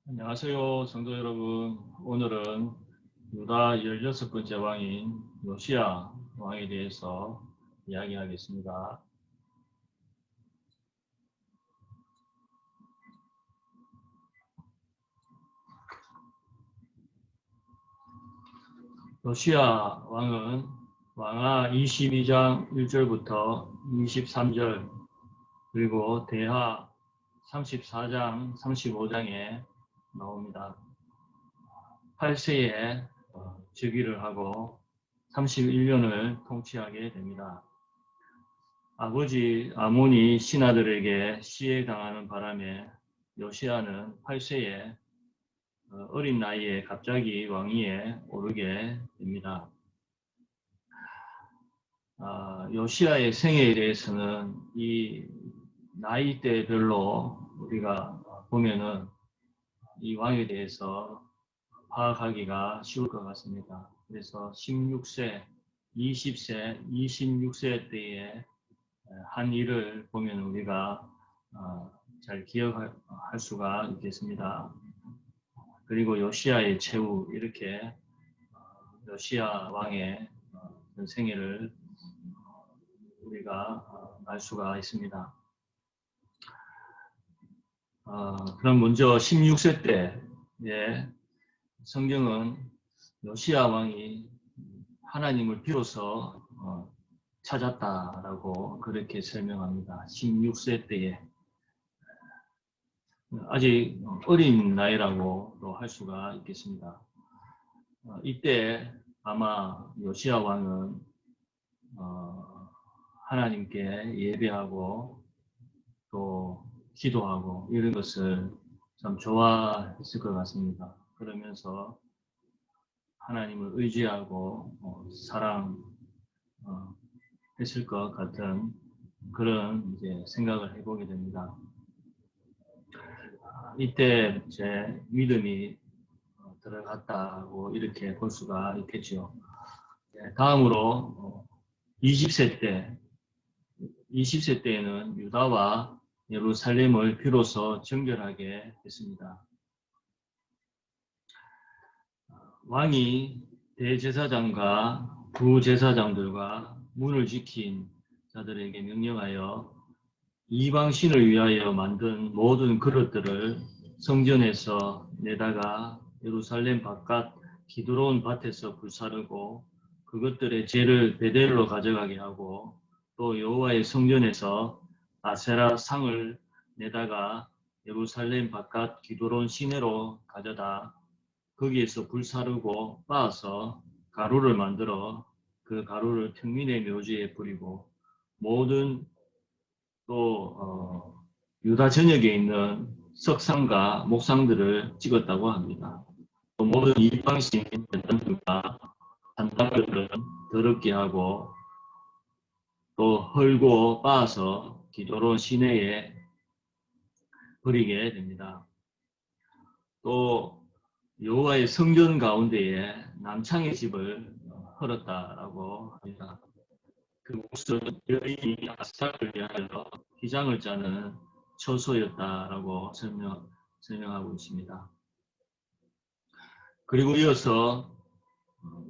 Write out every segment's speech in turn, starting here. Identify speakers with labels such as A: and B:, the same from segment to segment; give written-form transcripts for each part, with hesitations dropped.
A: 안녕하세요, 성도 여러분. 오늘은 유다 16번째 왕인 요시야 왕에 대해서 이야기하겠습니다. 요시야 왕은 왕하 22장 1절부터 23절 그리고 대하 34장 35장에 나옵니다. 8세에 즉위를 하고 31년을 통치하게 됩니다. 아버지 아몬이 신하들에게 시해당하는 바람에 요시야는 8세에 어린 나이에 갑자기 왕위에 오르게 됩니다. 요시야의 생애에 대해서는 이 나이대별로 우리가 보면은 이 왕에 대해서 파악하기가 쉬울 것 같습니다. 그래서 16세, 20세, 26세 때에 한 일을 보면 우리가 잘 기억할 수가 있겠습니다. 그리고 요시야의 최후 이렇게 요시야 왕의 생애를 우리가 알 수가 있습니다. 그럼 먼저 16세 때에 성경은 요시야 왕이 하나님을 비로소 찾았다라고 그렇게 설명합니다. 16세 때에 아직 어린 나이라고도 할 수가 있겠습니다. 이때 아마 요시야 왕은 하나님께 예배하고 또 기도하고 이런 것을 참 좋아했을 것 같습니다. 그러면서 하나님을 의지하고 사랑했을 것 같은 그런 이제 생각을 해보게 됩니다. 이때 제 믿음이 들어갔다고 이렇게 볼 수가 있겠죠. 다음으로 20세 때에는 유다와 예루살렘을 비로소 정결하게 했습니다. 왕이 대제사장과 부제사장들과 문을 지킨 자들에게 명령하여 이방신을 위하여 만든 모든 그릇들을 성전에서 내다가 예루살렘 바깥 기드론 밭에서 불사르고 그것들의 재를 베델로 가져가게 하고 또 여호와의 성전에서 아세라 상을 내다가 예루살렘 바깥 기드론 시내로 가져다 거기에서 불사르고 빻아서 가루를 만들어 그 가루를 평민의 묘지에 뿌리고 모든 또 유다 전역에 있는 석상과 목상들을 찍었다고 합니다. 또 모든 이방신 대단들과 산당들은 더럽게 하고 또 헐고 빻아서 기드론 시내에 버리게 됩니다. 또 여호와의 성전 가운데에 남창의 집을 헐었다라고 합니다. 그곳은 여인이 아스타를 위하여 기장을 짜는 처소였다라고 설명하고 있습니다. 그리고 이어서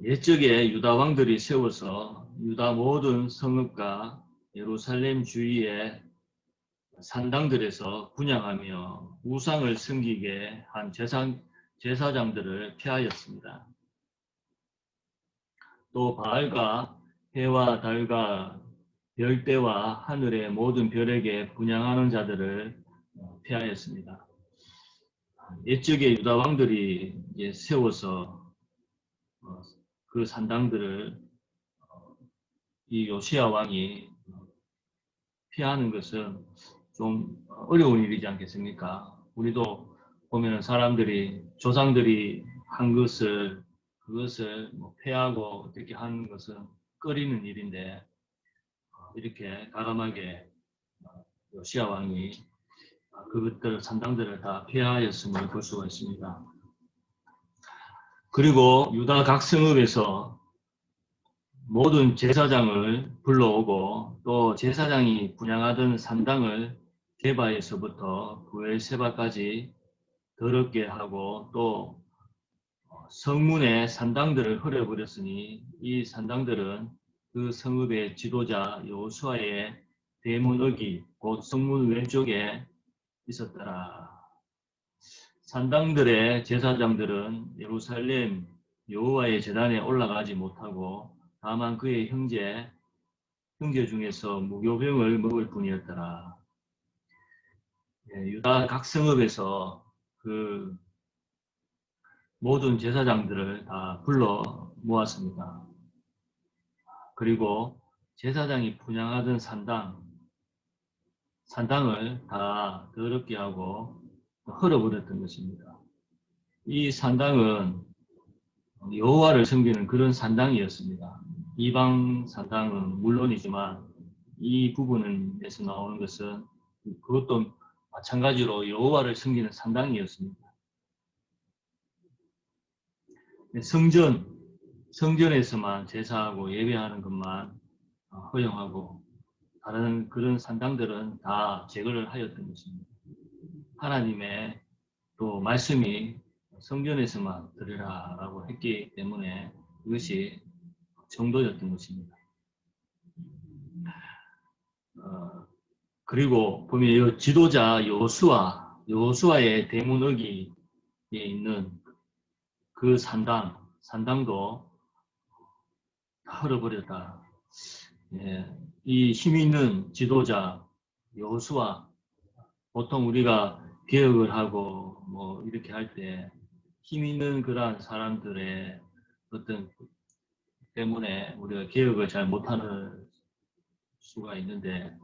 A: 옛적에 유다 왕들이 세워서 유다 모든 성읍과 예루살렘 주위의 산당들에서 분향하며 우상을 섬기게 한 제사장들을 폐하였습니다. 또 바알과 해와 달과 별대와 하늘의 모든 별에게 분향하는 자들을 폐하였습니다. 옛적에 유다 왕들이 세워서 그 산당들을 이 요시야 왕이 피하는 것은 좀 어려운 일이지 않겠습니까? 우리도 보면 사람들이 조상들이 한 것을 그것을 폐하고 어떻게 하는 것은 꺼리는 일인데 이렇게 가감하게 요시야 왕이 그것들 산당들을 다 폐하였음을 볼 수가 있습니다. 그리고 유다 각 성읍에서 모든 제사장을 불러오고 또 제사장이 분향하던 산당을 게바에서부터 부엘세바까지 더럽게 하고 또 성문의 산당들을 헐어버렸으니 이 산당들은 그 성읍의 지도자 여호수아의 대문어기 곧 성문 왼쪽에 있었더라. 산당들의 제사장들은 예루살렘 여호와의 제단에 올라가지 못하고 다만 그의 형제 중에서 무교병을 먹을 뿐이었더라. 유다 각 성읍에서 그 모든 제사장들을 다 불러 모았습니다. 그리고 제사장이 분향하던 산당을 다 더럽게 하고 헐어버렸던 것입니다. 이 산당은 여호와를 섬기는 그런 산당이었습니다. 이방 산당은 물론이지만 이 부분에서 나오는 것은 그것도 마찬가지로 여호와를 섬기는 산당이었습니다. 성전에서만 제사하고 예배하는 것만 허용하고 다른 그런 산당들은 다 제거를 하였던 것입니다. 하나님의 또 말씀이 성전에서만 드리라라고 했기 때문에 이것이 정도였던 것입니다. 그리고 보면 이 지도자 여호수아의 대문어기에 있는 그 산당도 헐어버렸다. 예, 이 힘 있는 지도자 여호수아, 보통 우리가 개혁을 하고 뭐 이렇게 할 때 힘 있는 그러한 사람들의 어떤 때문에 우리가 개혁을 잘 못하는 수가 있는데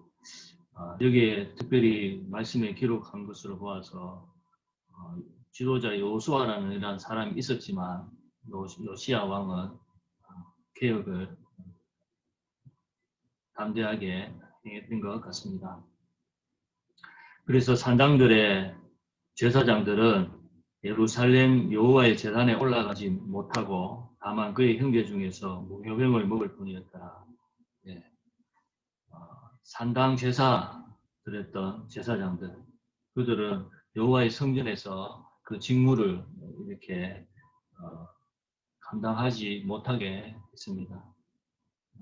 A: 여기에 특별히 말씀에 기록한 것으로 보아서 지도자 여호수아라는 이런 사람이 있었지만 요시야 왕은 개혁을 담대하게 행했던 것 같습니다. 그래서 산당들의 제사장들은 예루살렘 여호와의 제단에 올라가지 못하고 다만 그의 형제 중에서 무교병을 먹을 뿐이었다. 예. 산당 제사 드렸던 제사장들, 그들은 여호와의 성전에서 그 직무를 이렇게 감당하지 못하게 했습니다.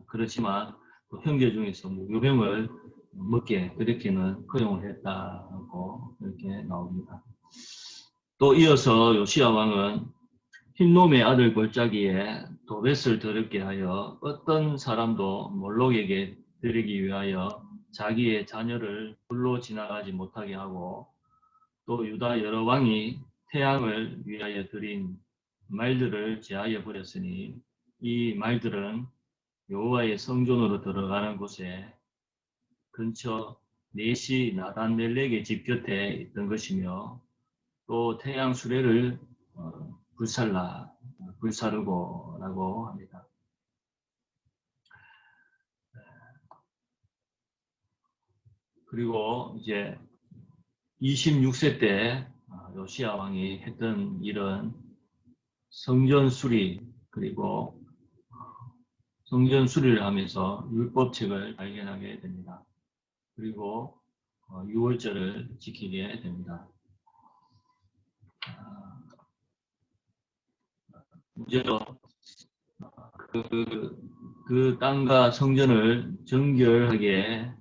A: 그렇지만 또 형제 중에서 무교병을 먹게 그렇게는 허용을 했다고 이렇게 나옵니다. 또 이어서 요시야 왕은 흰놈의 아들 골짜기에 도벳을 더럽게 하여 어떤 사람도 몰록에게 드리기 위하여 자기의 자녀를 불로 지나가지 못하게 하고 또 유다 여러 왕이 태양을 위하여 드린 말들을 제하여 버렸으니 이 말들은 여호와의 성전으로 들어가는 곳에 근처 네시 나단멜렉의 집 곁에 있던 것이며 또 태양 수레를 불사르고 라고 합니다. 그리고 이제 26세 때 요시야 왕이 했던 일은 성전 수리, 그리고 성전 수리를 하면서 율법책을 발견하게 됩니다. 그리고 6월절을 지키게 됩니다. 문제로 그 땅과 성전을 정결하게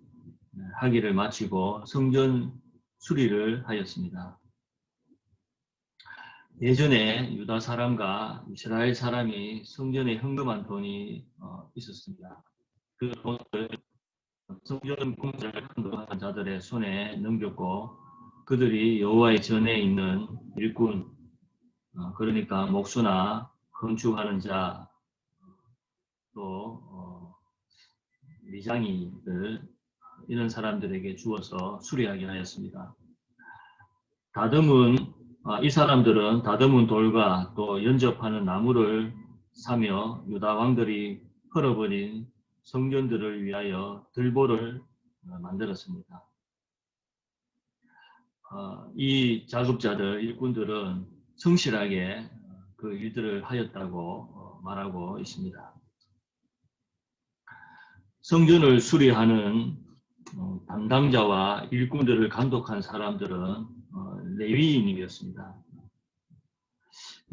A: 하기를 마치고 성전 수리를 하였습니다. 예전에 유다 사람과 이스라엘 사람이 성전에 헌금한 돈이 있었습니다. 그 돈을 성전 공사를 헌금한 자들의 손에 넘겼고 그들이 여호와의 전에 있는 일꾼, 그러니까 목수나 건축하는 자, 또 미장이들 이런 사람들에게 주어서 수리하게 하였습니다. 이 사람들은 다듬은 돌과 또 연접하는 나무를 사며 유다 왕들이 헐어버린 성전들을 위하여 들보를 만들었습니다. 이 작업자들, 일꾼들은 성실하게 그 일들을 하였다고 말하고 있습니다. 성전을 수리하는 담당자와 일꾼들을 감독한 사람들은 레위인이었습니다.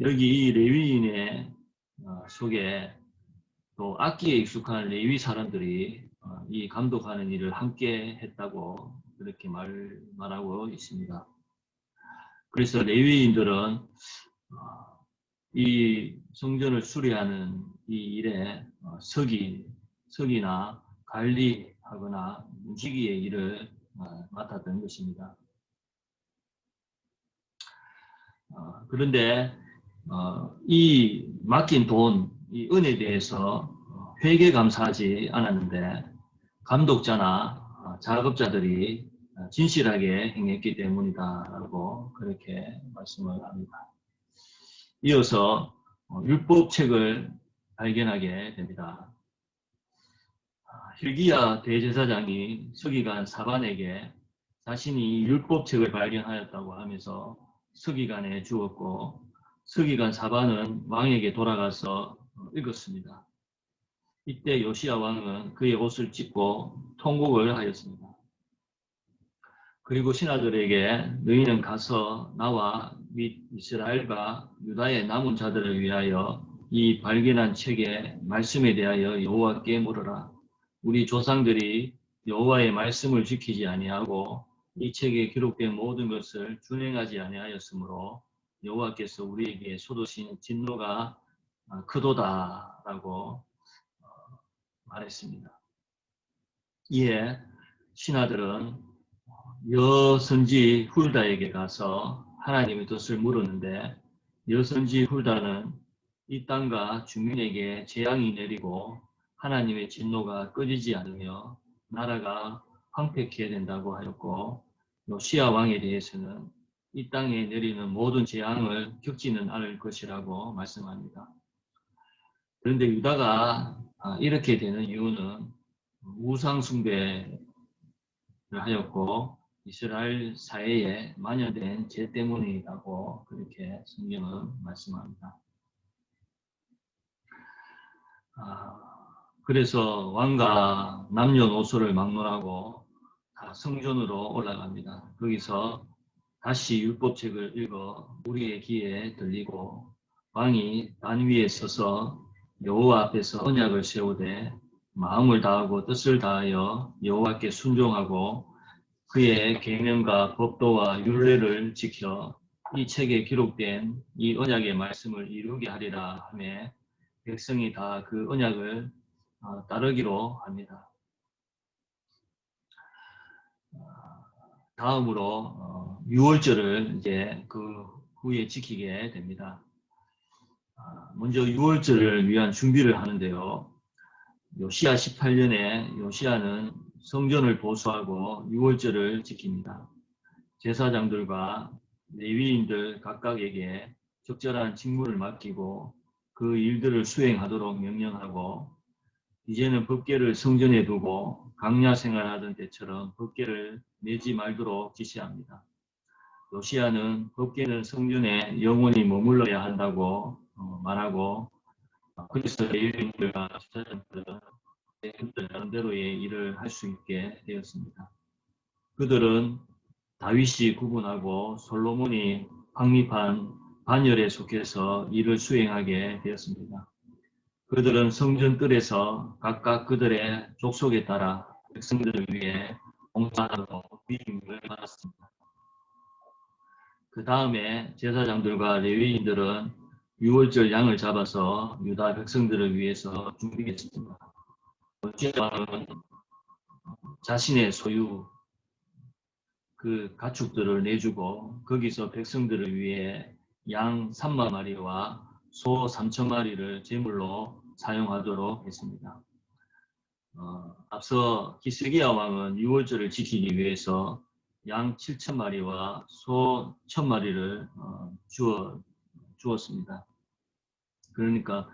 A: 여기 이 레위인의 속에 또 악기에 익숙한 레위 사람들이 이 감독하는 일을 함께 했다고 그렇게 말하고 있습니다. 그래서 레위인들은 이 성전을 수리하는 이 일에 서기나 관리하거나 무지기의 일을 맡았던 것입니다. 그런데 이 맡긴 돈, 이 은에 대해서 회계감사하지 않았는데 감독자나 작업자들이 진실하게 행했기 때문이다라고 그렇게 말씀을 합니다. 이어서 율법책을 발견하게 됩니다. hil기야 대제사장이 서기관 사반에게 자신이 율법책을 발견하였다고 하면서 서기관에 주었고 서기관 사반은 왕에게 돌아가서 읽었습니다. 이때 요시야 왕은 그의 옷을 찢고 통곡을 하였습니다. 그리고 신하들에게 너희는 가서 나와 및 이스라엘과 유다의 남은 자들을 위하여 이 발견한 책의 말씀에 대하여 여호와께 물으라. 우리 조상들이 여호와의 말씀을 지키지 아니하고 이 책에 기록된 모든 것을 준행하지 아니하였으므로 여호와께서 우리에게 쏟으신 진노가 크도다라고 말했습니다. 이에 신하들은 여선지 훌다에게 가서 하나님의 뜻을 물었는데 여선지 훌다는 이 땅과 주민에게 재앙이 내리고 하나님의 진노가 꺼지지 않으며 나라가 황폐케 된다고 하였고 요시야 왕에 대해서는 이 땅에 내리는 모든 재앙을 겪지는 않을 것이라고 말씀합니다. 그런데 유다가 이렇게 되는 이유는 우상 숭배를 하였고 이스라엘 사회에 만연된 죄 때문이라고 그렇게 성경은 말씀합니다. 그래서 왕과 남녀노소를 막론하고 다 성전으로 올라갑니다. 거기서 다시 율법책을 읽어 우리의 귀에 들리고 왕이 단 위에 서서 여호와 앞에서 언약을 세우되 마음을 다하고 뜻을 다하여 여호와께 순종하고 그의 계명과 법도와 율례를 지켜 이 책에 기록된 이 언약의 말씀을 이루게 하리라 하며 백성이 다 그 언약을 따르기로 합니다. 다음으로 유월절을 이제 그 후에 지키게 됩니다. 먼저 유월절을 위한 준비를 하는데요. 요시야 18년에 요시야는 성전을 보수하고 유월절을 지킵니다. 제사장들과 레위인들 각각에게 적절한 직무를 맡기고 그 일들을 수행하도록 명령하고 이제는 법궤를 성전에 두고 강야 생활하던 때처럼 법궤를 내지 말도록 지시합니다. 요시야는 법궤는 성전에 영원히 머물러야 한다고 말하고 그래서 레위인들과 제사장들은 나름대로의 일을 할 수 있게 되었습니다. 그들은 다윗이 구분하고 솔로몬이 확립한 반열에 속해서 일을 수행하게 되었습니다. 그들은 성전 뜰에서 각각 그들의 족속에 따라 백성들을 위해 봉사하고 위임을 받았습니다. 그 다음에 제사장들과 레위인들은 유월절 양을 잡아서 유다 백성들을 위해서 준비했습니다. 요시야는 자신의 소유 그 가축들을 내주고 거기서 백성들을 위해 양 3만 마리와 소 3천 마리를 제물로 사용하도록 했습니다. 앞서 히스기야 왕은 유월절을 지키기 위해서 양 7천 마리와 소 1천 마리를 주었습니다. 그러니까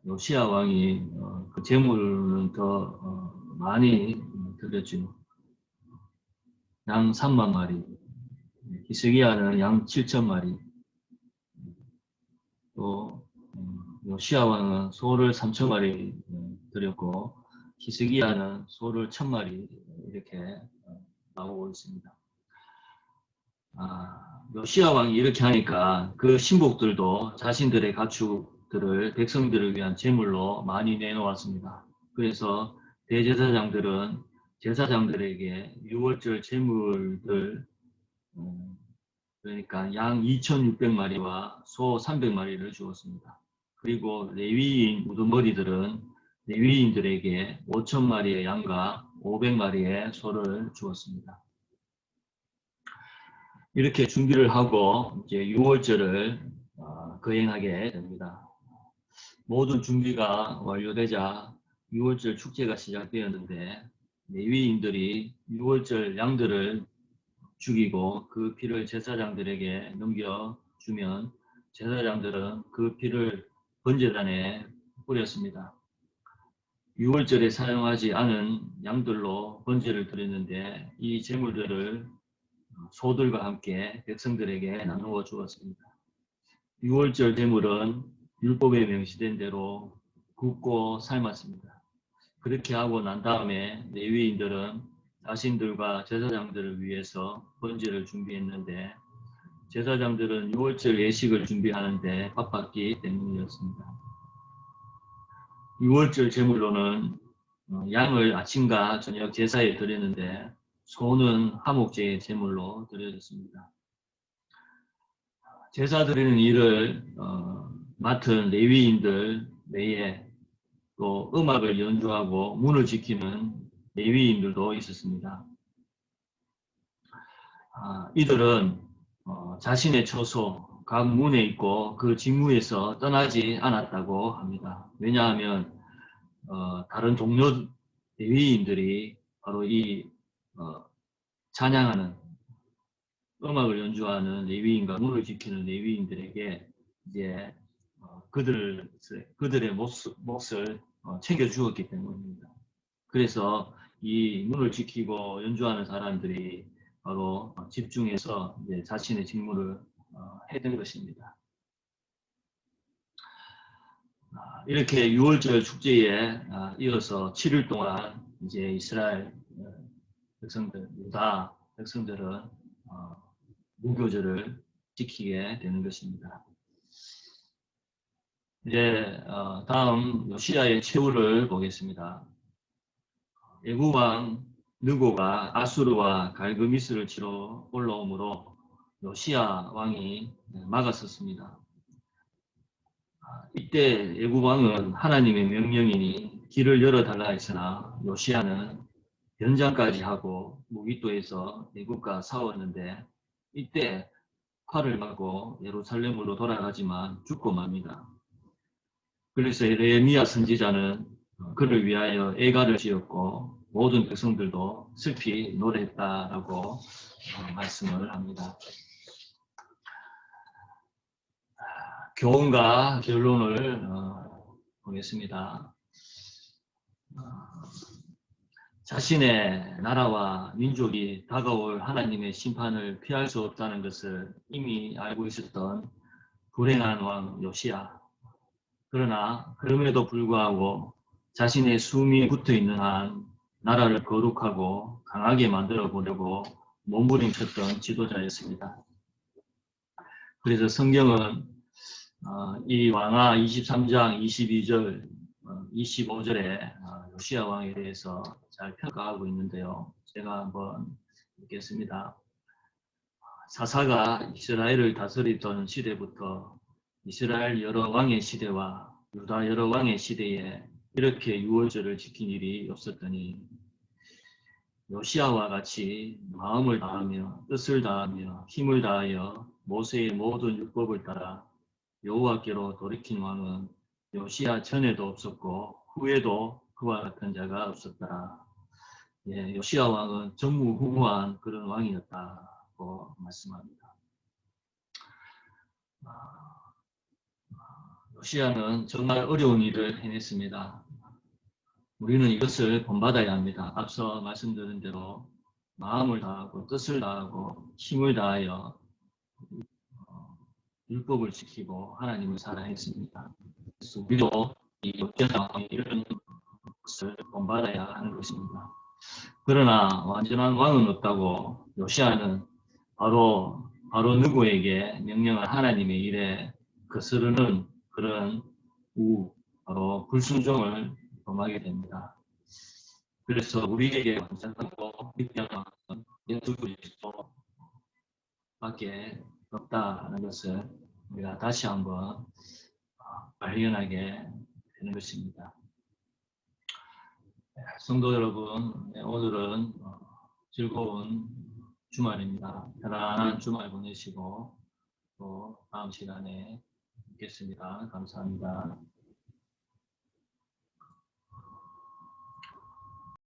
A: 요시야 왕이 그 제물은 더 많이 드렸죠. 양 3만 마리, 히스기야는 양 7천 마리, 또 요시야 왕은 소를 3천 마리 드렸고 히스기야는 소를 1,000마리 이렇게 나오고 있습니다. 요시야 왕이 이렇게 하니까 그 신복들도 자신들의 가축들을 백성들을 위한 제물로 많이 내놓았습니다. 그래서 대제사장들은 제사장들에게 유월절 제물들, 그러니까 양 2,600마리와 소 300마리를 주었습니다. 그리고 레위인 우두머리들은 레위인들에게 5,000마리의 양과 500마리의 소를 주었습니다. 이렇게 준비를 하고 이제 6월절을 거행하게 됩니다. 모든 준비가 완료되자 6월절 축제가 시작되었는데 레위인들이 6월절 양들을 죽이고 그 피를 제사장들에게 넘겨주면 제사장들은 그 피를 번제단에 뿌렸습니다. 6월절에 사용하지 않은 양들로 번제를 드렸는데 이 제물들을 소들과 함께 백성들에게 나누어 주었습니다. 6월절 제물은 율법에 명시된 대로 굽고 삶았습니다. 그렇게 하고 난 다음에 레위인들은 자신들과 제사장들을 위해서 번제를 준비했는데 제사장들은 6월절 예식을 준비하는데 바빴기 때문이었습니다. 6월절 제물로는 양을 아침과 저녁 제사에 드렸는데 소는 화목제의 제물로 드려졌습니다. 제사 드리는 일을 맡은 레위인들 외에 또 음악을 연주하고 문을 지키는 레위인들도 있었습니다. 이들은 자신의 처소, 각 문에 있고 그 직무에서 떠나지 않았다고 합니다. 왜냐하면 다른 동료 레위인들이 바로 이 찬양하는 음악을 연주하는 레위인과 문을 지키는 레위인들에게 이제 그들의 몫을 챙겨 주었기 때문입니다. 그래서 이 문을 지키고 연주하는 사람들이 바로 집중해서 이제 자신의 직무를 해낸 것입니다. 이렇게 6월절 축제에 이어서 7일 동안 이제 이스라엘 백성들, 유다 백성들은 무교절을 지키게 되는 것입니다. 이제 다음 요시야의 최후를 보겠습니다. 애굽왕 느고가 아수르와 갈그미스를 치러 올라오므로 요시야 왕이 막았었습니다. 이때 애굽 왕은 하나님의 명령이니 길을 열어달라 했으나 요시야는 변장까지 하고 무기토에서 애굽과 싸웠는데 이때 칼을 맞고 예루살렘으로 돌아가지만 죽고 맙니다. 그래서 예레미야 선지자는 그를 위하여 애가를 지었고 모든 백성들도 슬피 노래했다라고 말씀을 합니다. 교훈과 결론을 보겠습니다. 자신의 나라와 민족이 다가올 하나님의 심판을 피할 수 없다는 것을 이미 알고 있었던 불행한 왕 요시야. 그러나 그럼에도 불구하고 자신의 숨이 붙어있는 한 나라를 거룩하고 강하게 만들어 보려고 몸부림쳤던 지도자였습니다. 그래서 성경은 이 왕하 23장 22절 25절에 요시야 왕에 대해서 잘 평가하고 있는데요. 제가 한번 읽겠습니다. 사사가 이스라엘을 다스리던 시대부터 이스라엘 여러 왕의 시대와 유다 여러 왕의 시대에 이렇게 유월절을 지킨 일이 없었더니 요시야와 같이 마음을 다하며 뜻을 다하며 힘을 다하여 모세의 모든 율법을 따라 여호와께로 돌이킨 왕은 요시야 전에도 없었고 후에도 그와 같은 자가 없었더라. 예, 요시야 왕은 전무후무한 그런 왕이었다고 말씀합니다. 요시야는 정말 어려운 일을 해냈습니다. 우리는 이것을 본받아야 합니다. 앞서 말씀드린 대로 마음을 다하고 뜻을 다하고 힘을 다하여 율법을 지키고 하나님을 사랑했습니다. 그래서 우리도 이 역전상 이런 것을 본받아야 하는 것입니다. 그러나 완전한 왕은 없다고 요시야는 바로 바로 누구에게 명령을 하나님의 일에 거스르는 그런 바로 불순종을 범하게 됩니다. 그래서 우리에게 완전하고 위대한 예수 그리스도 밖에 없다는 것을 우리가 다시 한번 발견하게 되는 것입니다. 성도 여러분, 오늘은 즐거운 주말입니다. 편안한 주말 보내시고 또 다음 시간에 뵙겠습니다. 감사합니다.